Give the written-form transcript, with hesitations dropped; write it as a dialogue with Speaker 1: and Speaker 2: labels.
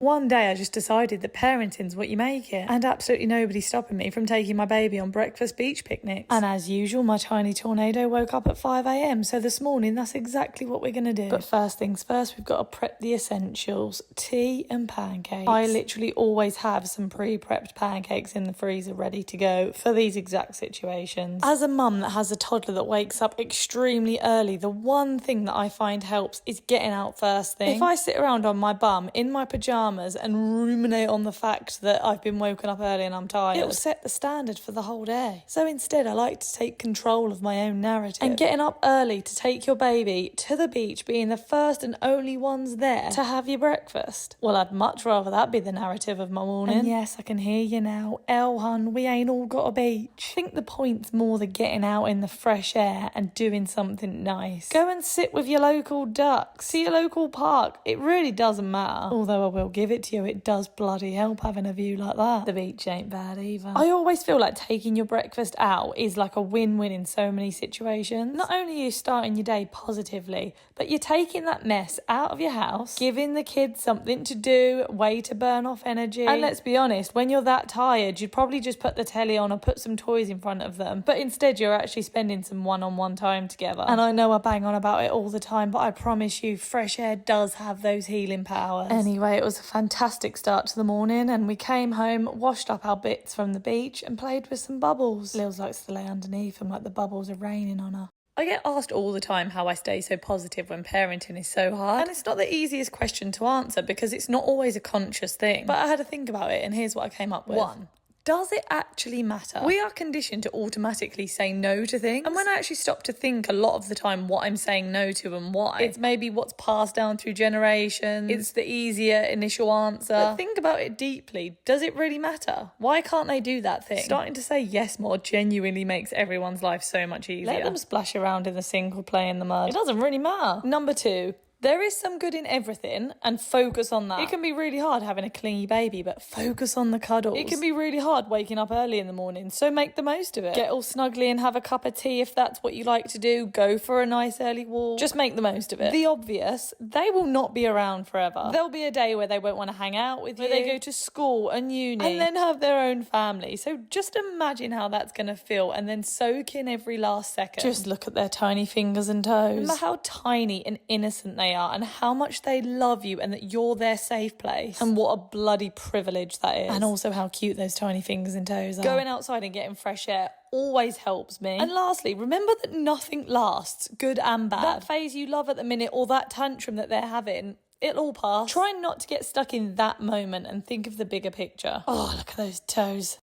Speaker 1: One day I just decided that parenting's what you make it, and absolutely nobody's stopping me from taking my baby on breakfast beach picnics. And as usual, my tiny tornado woke up at 5 a.m, so this morning that's exactly what we're going to do. But first things first, we've got to prep the essentials: tea and pancakes. I literally always have some pre-prepped pancakes in the freezer ready to go for these exact situations. As a mum that has a toddler that wakes up extremely early, the one thing that I find helps is getting out first thing. If I sit around on my bum in my pajamas and ruminate on the fact that I've been woken up early and I'm tired, it'll set the standard for the whole day. So instead, I like to take control of my own narrative. And getting up early to take your baby to the beach, being the first and only ones there to have your breakfast. Well, I'd much rather that be the narrative of my morning. And yes, I can hear you now. Hun, we ain't all got a beach. I think the point's more the getting out in the fresh air and doing something nice. Go and sit with your local ducks. See your local park. It really doesn't matter. Although I will give it to you, it does bloody help having a view like that. The beach ain't bad either. I always feel like taking your breakfast out is like a win-win in so many situations. Not only are you starting your day positively, but you're taking that mess out of your house, giving the kids something to do, way to burn off energy. And let's be honest, when you're that tired, you'd probably just put the telly on or put some toys in front of them. But instead, you're actually spending some one-on-one time together. And I know I bang on about it all the time, but I promise you, fresh air does have those healing powers. Anyway, it was a fantastic start to the morning, and we came home, washed up our bits from the beach and played with some bubbles. Lils likes to lay underneath and like the bubbles are raining on her. I get asked all the time how I stay so positive when parenting is so hard. And it's not the easiest question to answer because it's not always a conscious thing. But I had to think about it, and here's what I came up with. 1. Does it actually matter? We are conditioned to automatically say no to things. And when I actually stop to think a lot of the time what I'm saying no to and why, it's maybe what's passed down through generations. It's the easier initial answer. But think about it deeply. Does it really matter? Why can't they do that thing? Starting to say yes more genuinely makes everyone's life so much easier. Let them splash around in the sink or play in the mud. It doesn't really matter. Number 2. There is some good in everything, and focus on that. It can be really hard having a clingy baby, but focus on the cuddles. It can be really hard waking up early in the morning, so make the most of it. Get all snuggly and have a cup of tea if that's what you like to do. Go for a nice early walk. Just make the most of it. The obvious, they will not be around forever. There'll be a day where they won't want to hang out with you, where they go to school and uni, and then have their own family. So just imagine how that's going to feel, and then soak in every last second. Just look at their tiny fingers and toes. Remember how tiny and innocent they are, and how much they love you, and that you're their safe place. And what a bloody privilege that is. And also how cute those tiny fingers and toes are. Going outside and getting fresh air always helps me. And lastly, remember that nothing lasts, good and bad. That phase you love at the minute, or that tantrum that they're having, it'll all pass. Try not to get stuck in that moment and think of the bigger picture. Oh, look at those toes.